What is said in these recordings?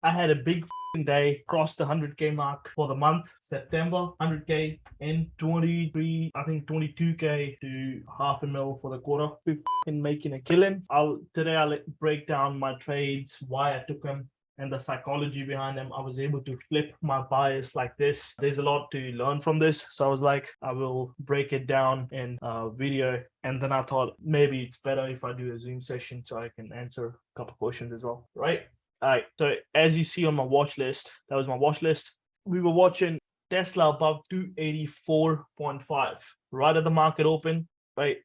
I had a big day, crossed the 100K mark for the month, September, 100K in 23, I think 22K to half a mil for the quarter. In making a killing. Today I'll break down my trades, why I took them, and the psychology behind them. I was able to flip my bias like this. There's a lot to learn from this. So I was like, I will break it down in a video. And then I thought maybe it's better if I do a Zoom session so I can answer a couple questions as well, right? All right. So as you see on my watch list, that was my watch list. We were watching Tesla above 284.5 right at the market open, right?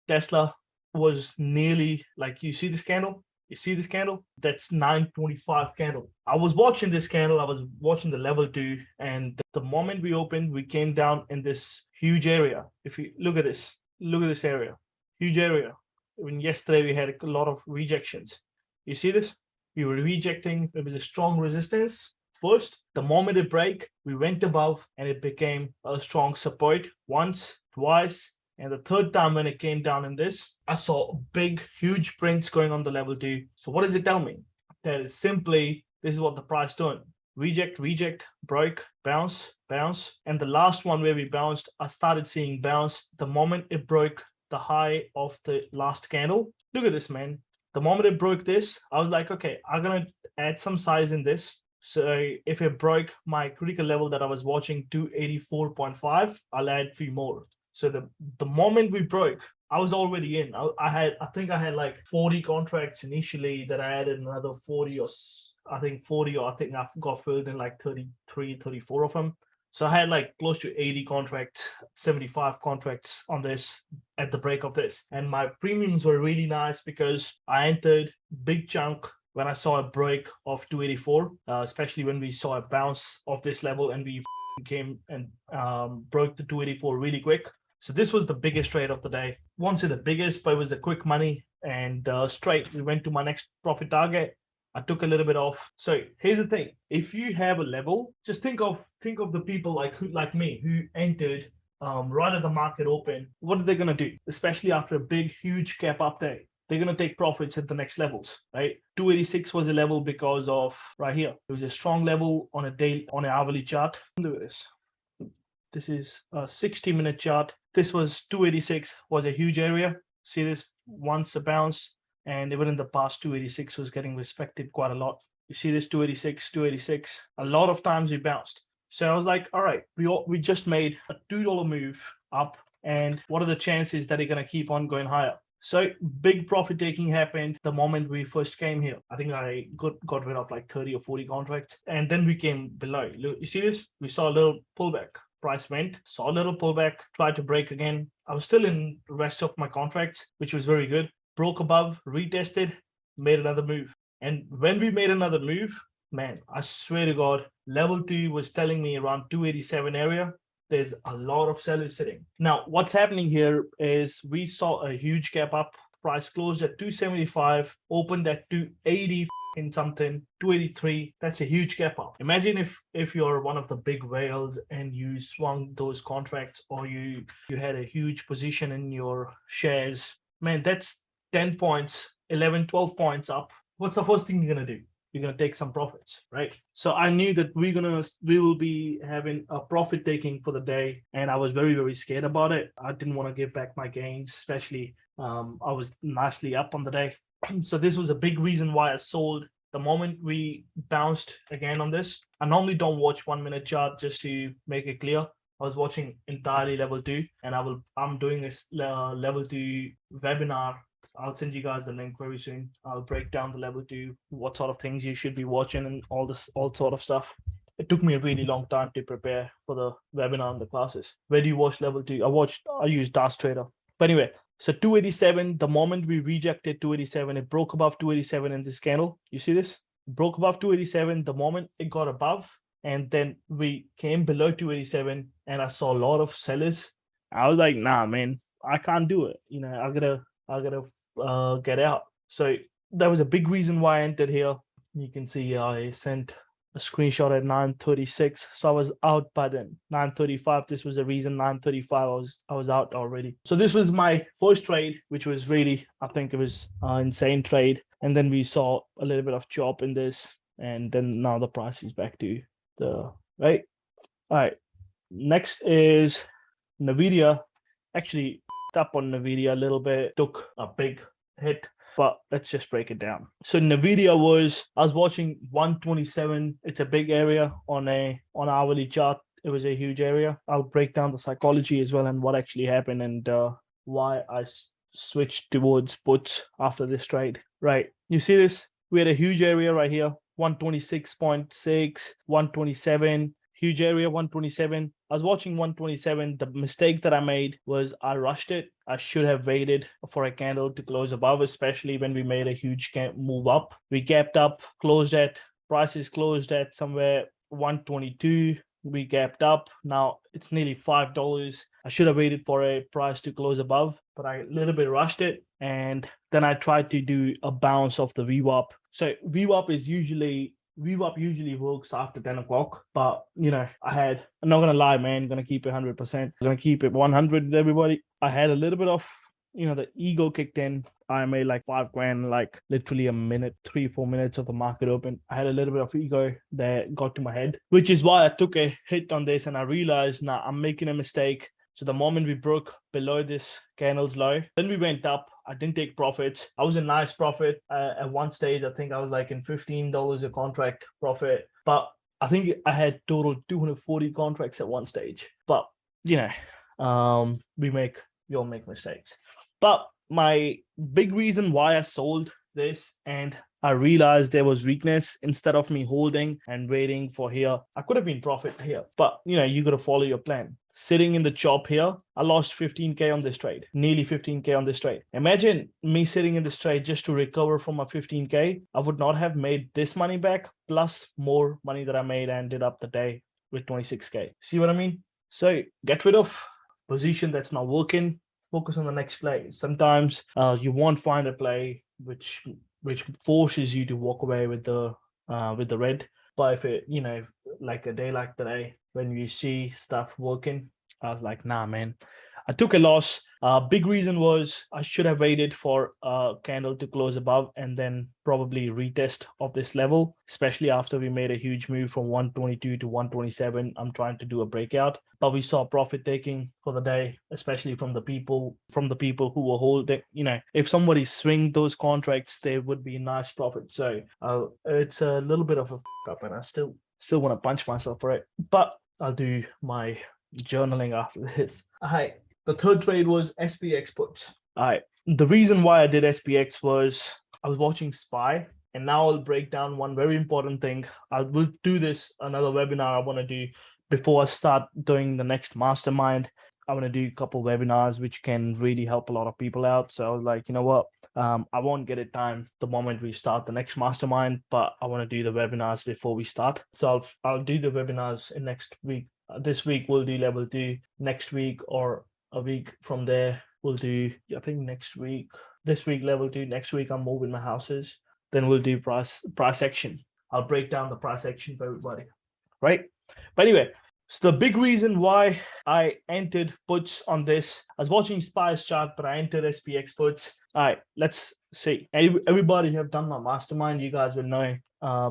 Tesla was nearly like, you see this candle? You see this candle? That's 925 candle. I was watching this candle. I was watching the level 2. And the moment we opened, we came down in this huge area. If you look at this area, huge area. Even yesterday, we had a lot of rejections. You see this? We were rejecting. It was a strong resistance. First, the moment it break, we went above and it became a strong support once, twice. And the third time when it came down in this, I saw big, huge prints going on the level 2. So what does it tell me? That is simply, this is what the price doing. Reject, reject, break, bounce, bounce. And the last one where we bounced, I started seeing bounce the moment it broke the high of the last candle. Look at this, man. The moment it broke this, I was like, okay, I'm going to add some size in this. So if it broke my critical level that I was watching, 284.5, I'll add 3 more. So the moment we broke, I was already in. I think I had like 40 contracts initially that I added another 40 or I think I got filled in like 33, 34 of them. So I had like close to 80 contracts, 75 contracts on this at the break of this. And my premiums were really nice because I entered big chunk when I saw a break of 284, especially when we saw a bounce of this level and we came and broke the 284 really quick. So this was the biggest trade of the day. Won't say the biggest, but it was a quick money and straight. We went to my next profit target. I took a little bit off. So here's the thing: if you have a level, just think of the people like me who entered right at the market open. What are they gonna do? Especially after a big, huge gap up day, they're gonna take profits at the next levels, right? 286 was a level because of right here. It was a strong level on an hourly chart. Look at this. This is a 60-minute chart. This was 286 was a huge area. See this once a bounce. And even in the past, 286 was getting respected quite a lot. You see this 286. A lot of times we bounced. So I was like, all right, we just made a $2 move up. And what are the chances that they're going to keep on going higher? So big profit taking happened the moment we first came here. I think I got rid of like 30 or 40 contracts. And then we came below. You see this? We saw a little pullback. Price went, saw a little pullback, tried to break again. I was still in the rest of my contracts, which was very good. Broke above, retested, made another move. And when we made another move, man, I swear to God, level 2 was telling me around 287 area. There's a lot of sellers sitting. Now, what's happening here is we saw a huge gap up. Price closed at 275, opened at 280 in something, 283. That's a huge gap up. Imagine if you're one of the big whales and you swung those contracts, or you had a huge position in your shares. Man, that's 10 points, 11, 12 points up. What's the first thing you're going to do? You're going to take some profits, right? So I knew that we will be having a profit taking for the day. And I was very, very scared about it. I didn't want to give back my gains, especially I was nicely up on the day. So this was a big reason why I sold the moment we bounced again on this. I normally don't watch 1 minute chart, just to make it clear. I was watching entirely level 2, and I'm doing this level 2 webinar. I'll send you guys the link very soon. I'll break down the level 2, what sort of things you should be watching, and all sort of stuff. It took me a really long time to prepare for the webinar and the classes. Where do you watch level 2? I use DAS Trader. But anyway, so 287, the moment we rejected 287, it broke above 287 in this candle. You see this? It broke above 287 the moment it got above, and then we came below 287, and I saw a lot of sellers. I was like, nah, man, I can't do it. I gotta get out. So that was a big reason why I entered here. You can see I sent a screenshot at 9:36, so I was out by then. 9:35, this was the reason. 9:35, I was out already. So this was my first trade, which was really, I think it was insane trade. And then we saw a little bit of chop in this, and then now the price is back to the right. All right. Next is Nvidia. Actually, up on Nvidia a little bit, took a big hit, but let's just break it down. So Nvidia I was watching 127. It's a big area on hourly chart. It was a huge area. I'll break down the psychology as well and what actually happened and why I switched towards puts after this trade. Right. You see this? We had a huge area right here, 126.6, 127. Huge area, 127. I was watching 127. The mistake that I made was I rushed it. I should have waited for a candle to close above, especially when we made a huge move up. We gapped up, prices closed at somewhere 122. We gapped up. Now it's nearly $5. I should have waited for a price to close above, but I a little bit rushed it. And then I tried to do a bounce of the VWAP. So VWAP usually works after 10 o'clock, but I'm not gonna lie, man, gonna keep it 100%, gonna keep it 100 with everybody. I had a little bit of the ego kicked in. I made like $5,000, like literally a minute, 3-4 minutes of the market open. I had a little bit of ego that got to my head, which is why I took a hit on this and I realized I'm making a mistake. So the moment we broke below this candle's low, then we went up. I didn't take profits. I was in nice profit at one stage. I think I was like in $15 a contract profit, but I think I had total 240 contracts at one stage. But we all make mistakes. But my big reason why I sold this and I realized there was weakness instead of me holding and waiting for here. I could have been profit here, but you got to follow your plan. Sitting in the chop here, I lost 15K on this trade, nearly 15K on this trade. Imagine me sitting in this trade just to recover from my 15K. I would not have made this money back plus more money that I made. I ended up the day with 26K. See what I mean? So get rid of position that's not working. Focus on the next play. Sometimes you won't find a play which forces you to walk away with the red. But if it, like a day like today, when you see stuff working, I was like, nah, man. I took a loss. Big reason was I should have waited for a candle to close above and then probably retest of this level, especially after we made a huge move from 122 to 127. I'm trying to do a breakout, but we saw profit taking for the day, especially from the people who were holding. If somebody swing those contracts, there would be nice profit. So it's a little bit of a up, and I still want to punch myself for it, but I'll do my journaling after this. All right. The third trade was SPX puts. All right. The reason why I did SPX was I was watching SPY, and now I'll break down one very important thing. I will do this another webinar I want to do before I start doing the next mastermind. I want to do a couple webinars which can really help a lot of people out. So I was like, you know what? I won't get it time the moment we start the next mastermind, but I want to do the webinars before we start. So I'll do the webinars in next week. This week we'll do level 2. Next week or a week from there we'll do, I think this week level 2. Next week I'm moving my houses. Then we'll do price action. I'll break down the price action for everybody. Right? But anyway, so the big reason why I entered puts on this, I was watching SPY's chart, but I entered SPX puts. All right, let's see. Everybody have done my mastermind. You guys will know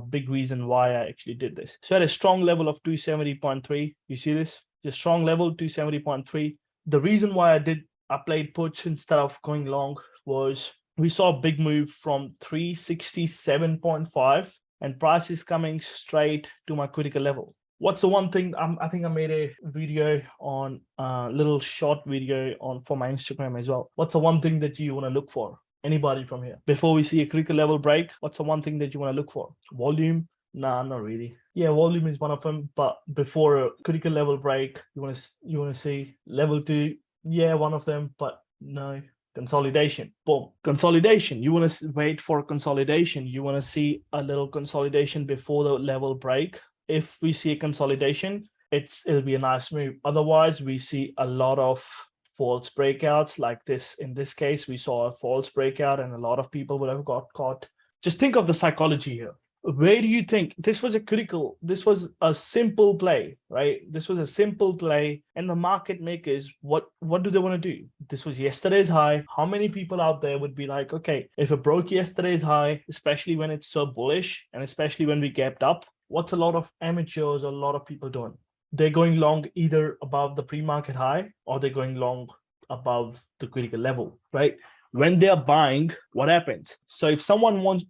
big reason why I actually did this. So at a strong level of 270.3, you see this? The strong level 270.3. The reason why I played puts instead of going long was we saw a big move from 367.5 and price is coming straight to my critical level. What's the one thing? I think I made a video on little short video for my Instagram as well. What's the one thing that you want to look for? Anybody from here? Before we see a critical level break, what's the one thing that you want to look for? Volume? Nah, not really. Yeah, volume is one of them. But before a critical level break, you want to see level 2. Yeah, one of them. But no. Consolidation. Boom. Consolidation. You want to wait for consolidation. You want to see a little consolidation before the level break. If we see a consolidation, it'll be a nice move. Otherwise, we see a lot of false breakouts like this. In this case, we saw a false breakout and a lot of people would have got caught. Just think of the psychology here. where do you think this was this was a simple play, right? This was a simple play, and the market makers, what do they want to do? This was yesterday's high. How many people out there would be like, okay, if it broke yesterday's high, especially when it's so bullish and especially when we gapped up, what's a lot of amateurs, a lot of people doing? They're going long either above the pre-market high or they're going long above the critical level, right? When they're buying, what happens? So if someone wants,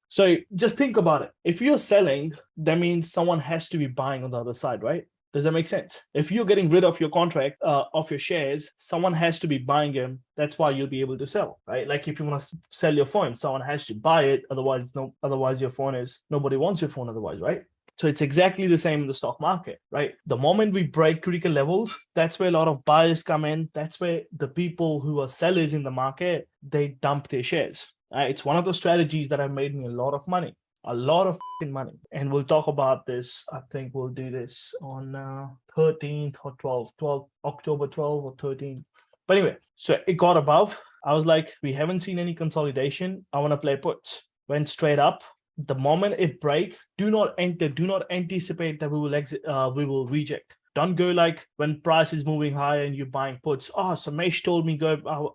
so just think about it. If you're selling, that means someone has to be buying on the other side, right? Does that make sense? If you're getting rid of your contract, of your shares, someone has to be buying them. That's why you'll be able to sell, right? Like if you want to sell your phone, someone has to buy it. Otherwise your phone is, nobody wants your phone otherwise, right? So it's exactly the same in the stock market, right? The moment we break critical levels, that's where a lot of buyers come in. That's where the people who are sellers in the market, they dump their shares. It's one of the strategies that have made me a lot of money. A lot of money. And we'll talk about this. I think we'll do this on 13th or 12th, October 12 or 13th. But anyway, so it got above. I was like, we haven't seen any consolidation. I want to play puts. Went straight up. The moment it break, do not enter, do not anticipate that we will exit, we will reject. Don't go like when price is moving higher and you're buying puts. Oh, Samesh told me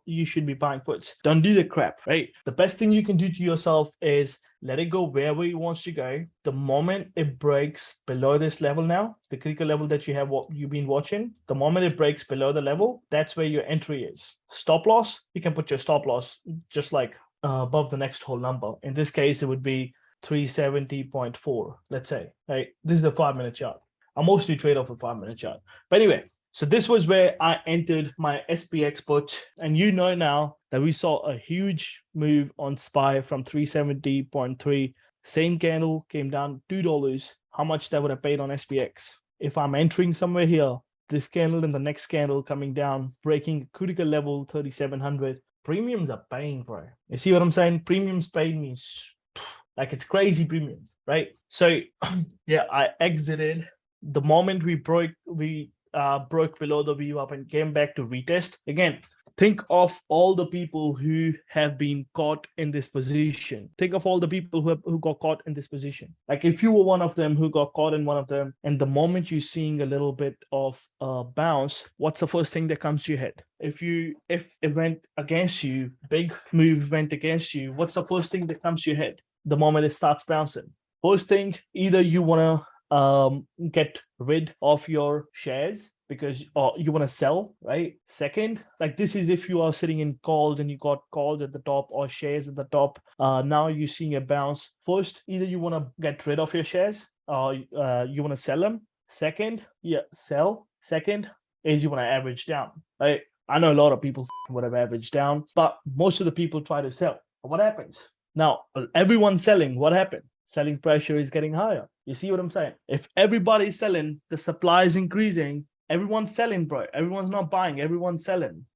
you should be buying puts. Don't do the crap, right? The best thing you can do to yourself is let it go wherever it wants to go. The moment it breaks below this level now, the critical level that you have, what you've been watching, the moment it breaks below the level, that's where your entry is. Stop loss, you can put your stop loss just like above the next whole number. In this case, it would be 370.4, let's say, right? This is a 5-minute chart. I mostly trade off a 5-minute chart. But anyway, so this was where I entered my SPX put. And you know now that we saw a huge move on SPY from 370.3. Same candle came down $2. How much that would have paid on SPX? If I'm entering somewhere here, this candle and the next candle coming down, breaking critical level 3,700, premiums are paying, bro. You see what I'm saying? Premiums paid me. Like it's crazy premiums, right? So yeah, I exited the moment we broke below the VWAP and came back to retest. Again, think of all the people who have been caught in this position. Think of all the people who got caught in this position. Like if you were one of them who got caught in one of them, and the moment you're seeing a little bit of bounce, what's the first thing that comes to your head? If it went against you, big move went against you, what's the first thing that comes to your head? The moment it starts bouncing, first thing, either you want to get rid of your shares because you want to sell, right? Second, like this is if you are sitting in calls and you got calls at the top or shares at the top. Now you're seeing a bounce. First, either you want to get rid of your shares or you want to sell them. Second, sell. Second is you want to average down, right? I know a lot of people would have averaged down, but most of the people try to sell. What happens? Now, everyone's selling. What happened? Selling pressure is getting higher. You see what I'm saying? If everybody's selling, the supply is increasing. Everyone's selling, bro. Everyone's not buying. Everyone's selling.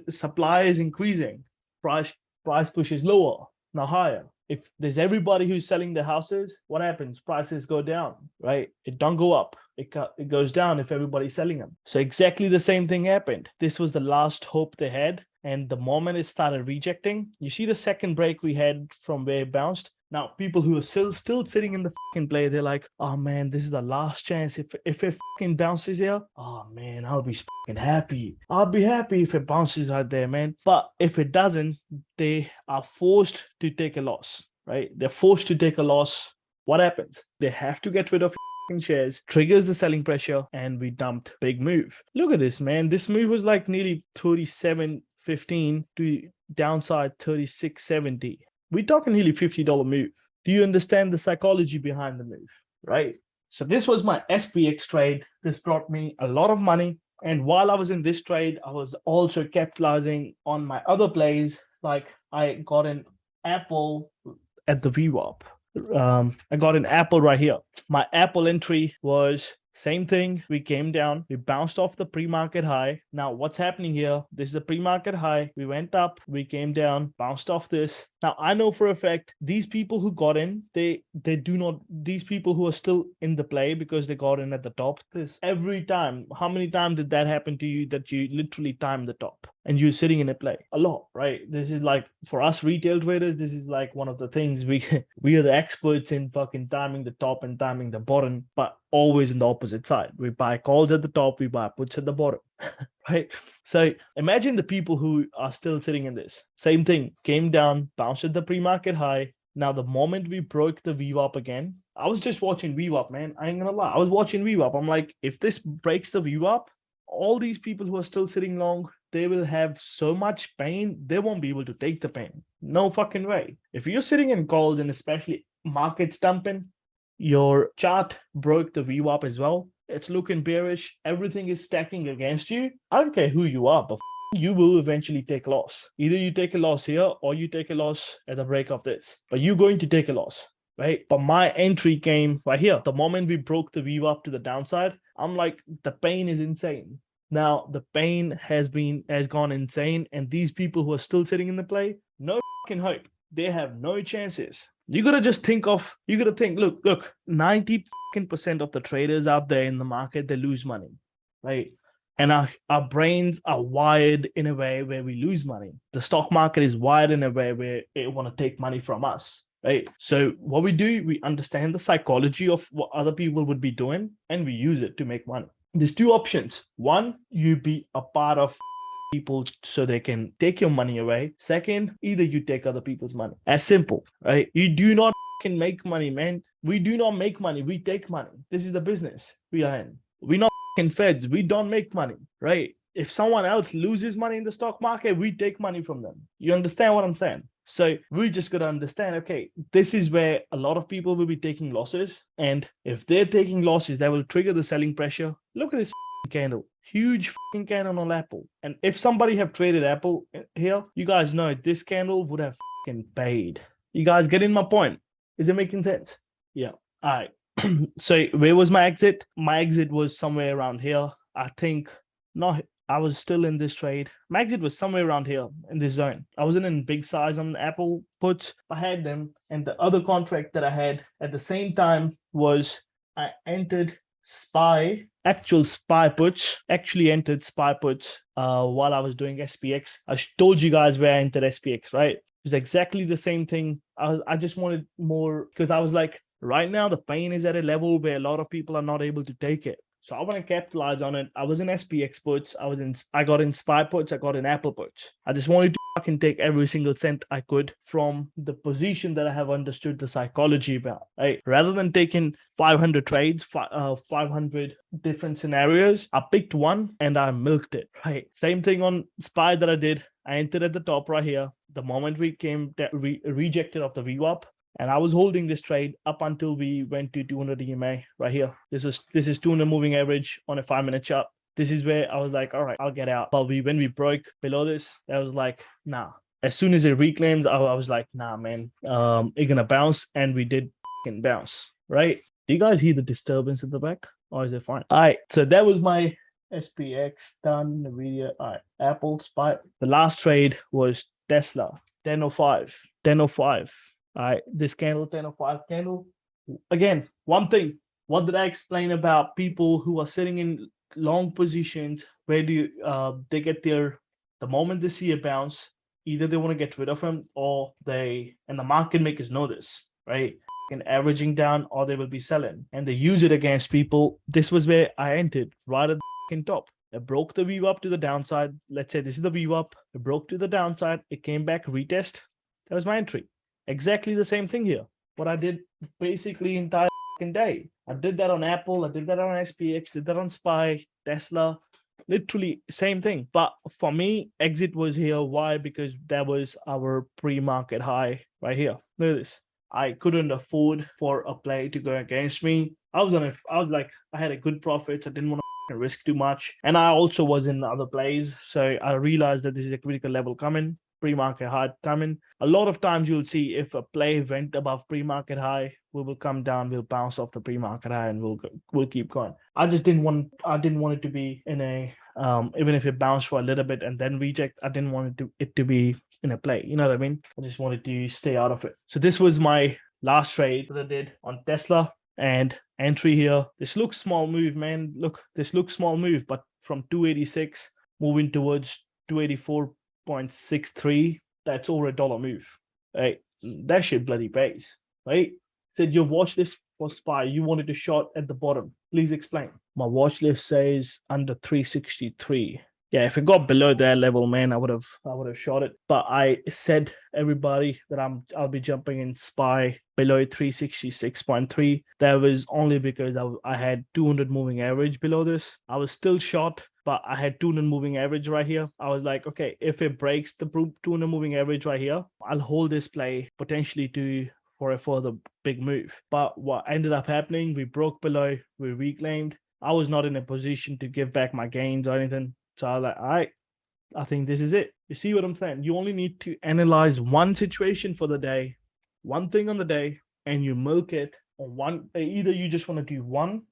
Supply is increasing. Price pushes lower, not higher. If there's everybody who's selling their houses, what happens? Prices go down, right? It don't go up. It goes down if everybody's selling them. So exactly the same thing happened. This was the last hope they had. And the moment it started rejecting, you see the second break we had from where it bounced. Now, people who are still sitting in the fucking play, they're like, oh man, this is the last chance. If it fucking bounces here, oh man, I'll be fucking happy. I'll be happy if it bounces out there, man. But if it doesn't, they are forced to take a loss, right? They're forced to take a loss. What happens? They have to get rid of shares, triggers the selling pressure, and we dumped. Big move. Look at this, man. This move was like nearly 37.15 to downside 36.70. We're talking nearly $50 move. Do you understand the psychology behind the move, right? So this was my SPX trade. This brought me a lot of money. And while I was in this trade, I was also capitalizing on my other plays. Like I got an Apple at the VWAP. I got an Apple right here. My Apple entry was same thing. We came down. We bounced off the pre-market high. Now, what's happening here? This is a pre-market high. We went up. We came down. Bounced off this. Now, I know for a fact these people who got in, they do not. These people who are still in the play because they got in at the top. This every time. How many times did that happen to you that you literally timed the top? and you're sitting in a play a lot, right? This is like, for us retail traders, this is like one of the things we are the experts in fucking timing the top and timing the bottom, but always in the opposite side. We buy calls at the top, we buy puts at the bottom. Right? So imagine the people who are still sitting in this. Same thing, came down, bounced at the pre-market high. Now, the moment we broke the VWAP again, I was just watching VWAP, man. I ain't gonna lie. I was watching VWAP. I'm like, if this breaks the VWAP, all these people who are still sitting long, they will have so much pain, they won't be able to take the pain. No fucking way. If you're sitting in calls and especially markets dumping, your chart broke the VWAP as well. It's looking bearish. Everything is stacking against you. I don't care who you are, but you will eventually take loss. Either you take a loss here or you take a loss at the break of this. But you're going to take a loss, right? But my entry came right here. The moment we broke the VWAP to the downside, I'm like, the pain is insane. Now the pain has gone insane, and these people who are still sitting in the play, no fucking hope. They have no chances. You gotta think, look, 90% of the traders out there in the market, they lose money, right? And our brains are wired in a way where we lose money. The stock market is wired in a way where it want to take money from us, right? So what we do, we understand the psychology of what other people would be doing, and we use it to make money. There's two options. One, you be a part of people so they can take your money away. Second, either you take other people's money. As simple, right? You do not make money, man. We do not make money. We take money. This is the business we are in. We're not feds. We don't make money, right? If someone else loses money in the stock market, we take money from them. You understand what I'm saying? So we just got to understand, okay, this is where a lot of people will be taking losses. And if they're taking losses, that will trigger the selling pressure. Look at this candle. Huge candle on Apple. And if somebody have traded Apple here, you guys know this candle would have paid. You guys getting my point? Is it making sense? Yeah. All right. So where was my exit? My exit was somewhere around here. I think not. I was still in this trade. My exit was somewhere around here in this zone. I wasn't in big size on Apple puts. I had them. And the other contract that I had at the same time was I entered actually entered SPY puts while I was doing SPX. I told you guys where I entered SPX, right? It's exactly the same thing. I just wanted more because I was like, right now the pain is at a level where a lot of people are not able to take it. So I want to capitalize on it. I was in SPX puts. I got in SPY puts. I got in Apple puts. I just wanted to fucking take every single cent I could from the position that I have understood the psychology about. Right? Rather than taking 500 trades, 500 different scenarios, I picked one and I milked it. Right? Same thing on SPY that I did. I entered at the top right here. The moment we came rejected of the VWAP, and I was holding this trade up until we went to 200 EMA right here. This is 200 moving average on a 5-minute chart. This is where I was like, all right, I'll get out. But when we broke below this, I was like, nah. As soon as it reclaims, I was like, nah, man, it's gonna bounce, and we did bounce, right? Do you guys hear the disturbance in the back, or is it fine? All right, so that was my SPX done. The video. All right, Apple SPY. The last trade was Tesla 10:05. All right, this candle, 10:05 candle. Again, one thing. What did I explain about people who are sitting in long positions? Where do they get the moment they see a bounce, either they want to get rid of them or and the market makers know this, right? And averaging down, or they will be selling, and they use it against people. This was where I entered, right at the top. It broke the VWAP to the downside. Let's say this is the VWAP. It broke to the downside. It came back, retest. That was my entry. Exactly the same thing here. What I did basically entire day. I did that on Apple. I did that on SPX. Did that on SPY, Tesla. Literally same thing. But for me, exit was here. Why? Because that was our pre-market high right here. Look at this. I couldn't afford for a play to go against me. I had a good profits. I didn't want to risk too much. And I also was in other plays. So I realized that this is a critical level coming. Pre-market high coming. A lot of times you'll see if a play went above pre-market high, we will come down, we'll bounce off the pre-market high, and we'll keep going. I didn't want it to be in a even if it bounced for a little bit and then reject, I didn't want it to be in a play. You know what I mean? I just wanted to stay out of it. So this was my last trade that I did on Tesla, and entry here. This looks small move, man. Look, this looks small move, but from 286 moving towards 284.63. That's over $1 move. Right? That shit bloody pays. Right? Said your watch list for SPY. You wanted to short at the bottom. Please explain. My watch list says under 363. Yeah, if it got below that level, man, I would have shot it. But I said everybody that I'll be jumping in SPY below 366.3. That was only because I had 200 moving average below this. I was still short, but I had 200 moving average right here. I was like, okay, if it breaks the 200 moving average right here, I'll hold this play potentially for a further big move. But what ended up happening, we broke below, we reclaimed. I was not in a position to give back my gains or anything. So I was like, all right, I think this is it. You see what I'm saying? You only need to analyze one situation for the day, one thing on the day, and you milk it on one. Either you just want to do one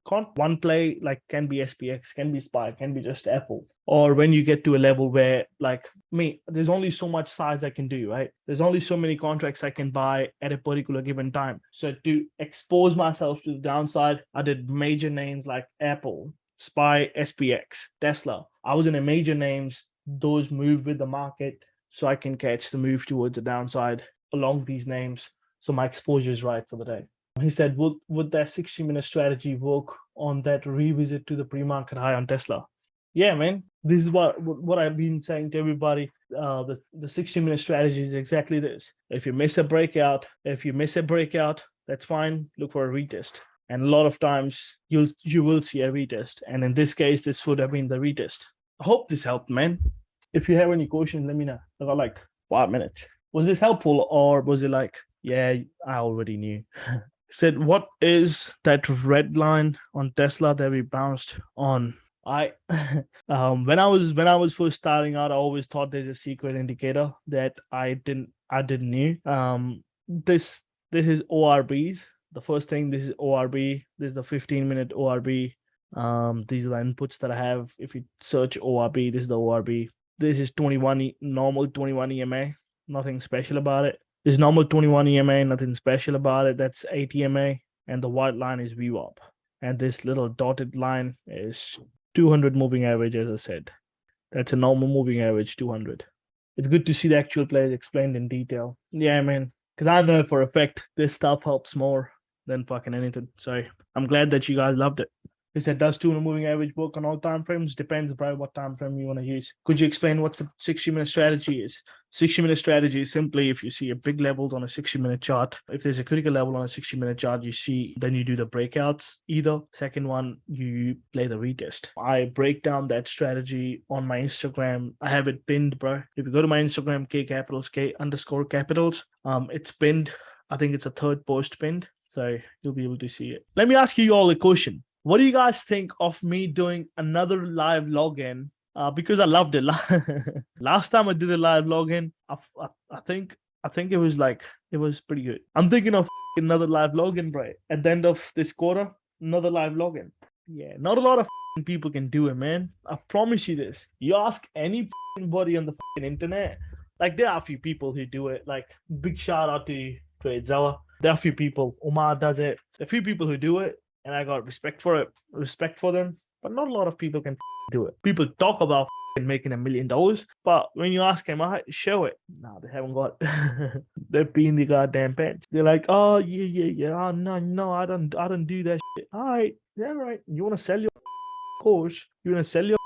play, like can be SPX, can be SPY, can be just Apple. Or when you get to a level where, like me, there's only so much size I can do, right? There's only so many contracts I can buy at a particular given time. So to expose myself to the downside, I did major names like Apple, SPY, SPX, Tesla. I was in a major names, those move with the market, so I can catch the move towards the downside along these names. So my exposure is right for the day. He said, would that 60-minute strategy work on that revisit to the pre-market high on Tesla? Yeah, man. This is what I've been saying to everybody. The 60-minute strategy is exactly this. If you miss a breakout, that's fine. Look for a retest. And a lot of times you will see a retest. And in this case, this would have been the retest. I hope this helped, man. If you have any questions, let me know. I got like 5 minutes. Was this helpful, or was it like, yeah, I already knew? Said, what is that red line on Tesla that we bounced on? When I was first starting out, I always thought there's a secret indicator that I didn't knew. This is ORBs. The first thing, this is ORB. This is the 15-minute ORB. These are the inputs that I have. If you search ORB, this is the ORB. This is normal 21 EMA. Nothing special about it. This is normal 21 EMA. Nothing special about it. That's 8 EMA. And the white line is VWAP. And this little dotted line is 200 moving average, as I said. That's a normal moving average, 200. It's good to see the actual plays explained in detail. Yeah, man. Because I know for a fact this stuff helps more than fucking anything. So I'm glad that you guys loved it. He said, does 200 moving average work on all time frames? Depends, bro, what time frame you want to use. Could you explain what the 60-minute strategy is? 60-minute strategy is simply if you see a big levels on a 60-minute chart. If there's a critical level on a 60-minute chart, you see, then you do the breakouts. Either second one, you play the retest. I break down that strategy on my Instagram. I have it pinned, bro. If you go to my Instagram, K_capitals, it's pinned. I think it's a third post pinned. So you'll be able to see it. Let me ask you all a question. What do you guys think of me doing another live login? Because I loved it. Last time I did a live login, I think it was pretty good. I'm thinking of another live login, bro. At the end of this quarter, another live login. Yeah, not a lot of people can do it, man. I promise you this. You ask anybody on the internet, like there are a few people who do it. Like big shout out to TradeZilla. There are a few people. Omar does it. There are a few people who do it. And I got respect for them, but not a lot of people can do it. People talk about making $1 million, but when you ask them, I show it. No, they haven't got. They're peeing the goddamn pants. They're like, oh yeah. Oh no, I don't do that shit. All right, yeah, right. You want to sell your course? You want to sell your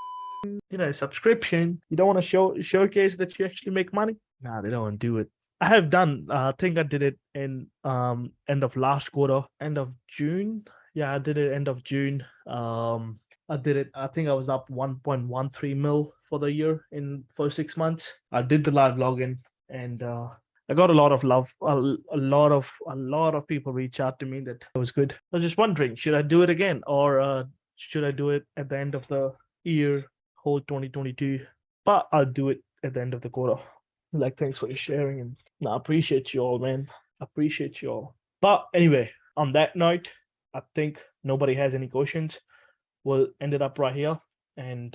subscription? You don't want to showcase that you actually make money? No, they don't want to do it. I have done. I think I did it in end of last quarter, end of June. Yeah, I did it end of June. I did it. I think I was up 1.13 mil for the year in for 6 months. I did the live login, and I got a lot of love. A lot of people reach out to me that it was good. I was just wondering, should I do it again, or should I do it at the end of the year, whole 2022? But I'll do it at the end of the quarter. Like, thanks for sharing, and I appreciate you all, man. I appreciate you all. But anyway, on that note, I think nobody has any questions. We'll end it up right here. And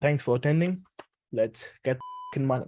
thanks for attending. Let's get money.